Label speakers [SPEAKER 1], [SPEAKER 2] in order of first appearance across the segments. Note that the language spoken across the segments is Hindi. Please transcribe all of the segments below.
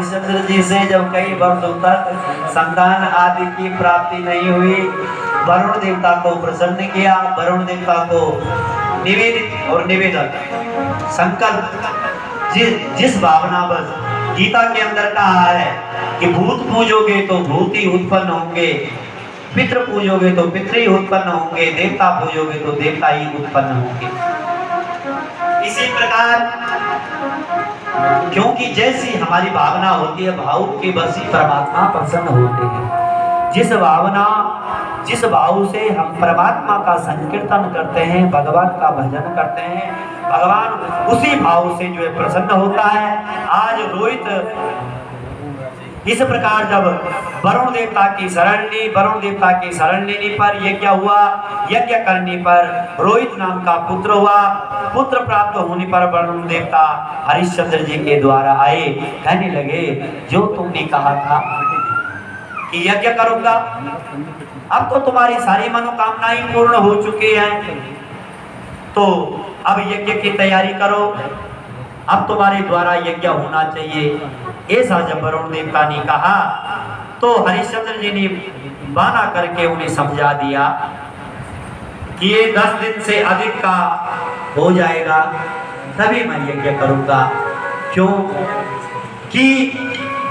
[SPEAKER 1] हरिश्चंद्र जी से जब कई वर्षों तक संतान आदि की प्राप्ति नहीं हुई, वरुण देवता को प्रसन्न किया। वरुण देवता को निवेदित और निवेदन संकल्प जिस भावना बस गीता के अंदर कहा है कि भूत पूजोगे तो भूत ही उत्पन्न होंगे, पितृ पूजोगे तो पितृ ही उत्पन्न होंगे, देवता पूजोगे तो देवता ही उत्पन्न होंगे। इसी प्रकार क्योंकि जैसी हमारी भावना होती है, भाव के बस ही परमात्मा प्रसन्न होते हैं। जिस भाव से हम परमात्मा का संकीर्तन करते हैं, भगवान का भजन करते हैं, भगवान उसी भाव से जो है प्रसन्न होता है। आज रोहित इस प्रकार जब वरुण देवता की शरण ली, वरुण देवता की शरण लेने पर यज्ञ हुआ, यज्ञ करने पर रोहित नाम का पुत्र हुआ। पुत्र प्राप्त होने पर वरुण देवता हरिश्चंद्र जी के द्वारा आए, कहने लगे जो तुमने कहा था कि यज्ञ करूंगा, अब तो तुम्हारी सारी मनोकामनाएं पूर्ण हो चुकी हैं, तो अब यज्ञ की तैयारी करो, अब तुम्हारे द्वारा यज्ञ होना चाहिए। ऐसा जब वरुण देवता ने कहा तो हरिश्चंद्र जी ने बहाना करके उन्हें समझा दिया कि ये 10 दिन से अधिक का हो जाएगा, तभी मैं यज्ञ करूंगा। क्यों कि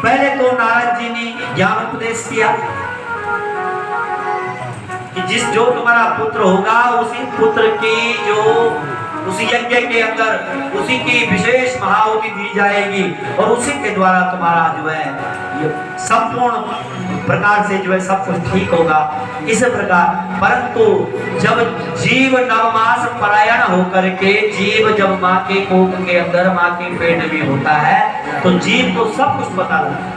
[SPEAKER 1] पहले तो नारद जी ने ज्ञान उपदेश किया कि जो तुम्हारा पुत्र होगा उसी पुत्र की जो उसी यज्ञ के अंदर उसी की विशेष महाहुति दी जाएगी और उसी के द्वारा तुम्हारा जो है संपूर्ण प्रकार से जो है सब कुछ ठीक होगा। इस प्रकार परंतु जब जीव नवमास परायण होकर के जीव जब माँ के कोख के अंदर माँ के पेट में होता है तो जीव को सब कुछ पता लगता है,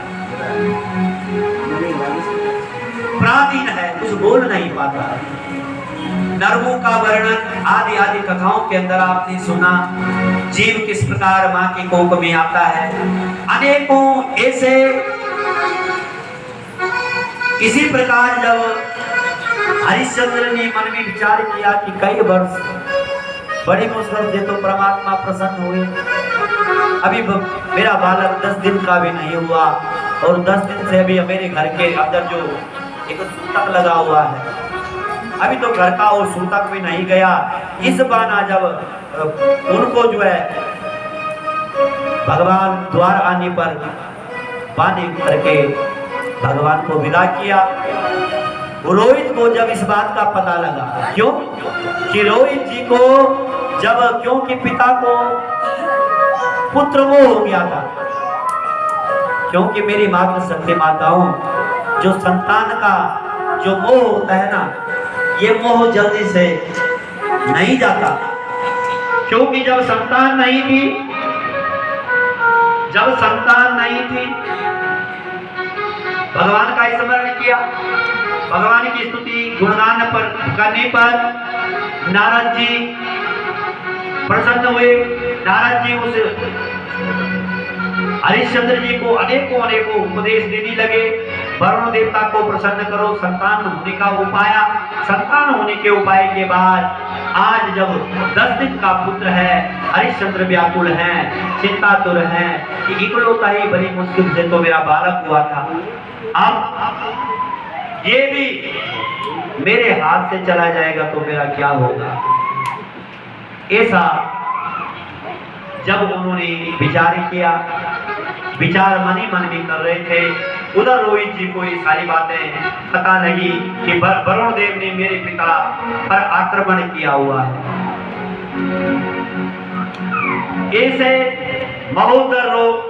[SPEAKER 1] प्राणहीन है, कुछ बोल नहीं पाता। नरवों का वर्णन आदि आदि कथाओं के अंदर आपने सुना, जीव किस प्रकार मां के कोख में आता है। अनेकों ऐसे इसी प्रकार जब हरिश्चंद्र ने मन में विचार किया कि कई वर्ष बड़ी मुश्किल से तो परमात्मा प्रसन्न हुए, अभी मेरा बालक 10 दिन का भी नहीं हुआ और 10 दिन से अभी मेरे घर के अंदर जो एक सूतक लगा हुआ है, अभी तो घर का और सूतक भी नहीं गया। इस बहाना जब उनको जो है भगवान द्वार आने पर बाने करके भगवान को विदा किया। रोहित को जब इस बात का पता लगा, क्यों कि रोहित जी को जब क्योंकि पिता को पुत्र मोह हो गया था, क्योंकि मेरी माता सत्य माताओं जो संतान का जो मोह होता है ना, ये मोह जल्दी से नहीं जाता। क्योंकि जब संतान नहीं थी भगवान का स्मरण किया, भगवान की स्तुति गुणगान पर करने पर नारद जी प्रसन्न हुए। नारद जी उस हरिश्चंद्र जी को अनेकों उपदेश देने लगे। वरुण देवता को प्रसन्न करो, संतान होने का उपाय। संतान होने के उपाय के बाद आज जब 10 दिन का पुत्र है, हरिश्चंद्र व्याकुल हैं, चिंतातुर हैं कि इकलौता ही बड़ी मुश्किल से तो मेरा बालक हुआ था, अब ये भी मेरे हाथ से चला जाएगा तो मेरा क्या होगा। ऐसा जब उन्होंने विचार किया, विचार मन ही मन में कर रहे थे, उधर रोहित जी को ये सारी बातें पता लगी कि वरुण देव ने मेरे पिता पर आक्रमण किया हुआ है। ऐसे महोदर लोग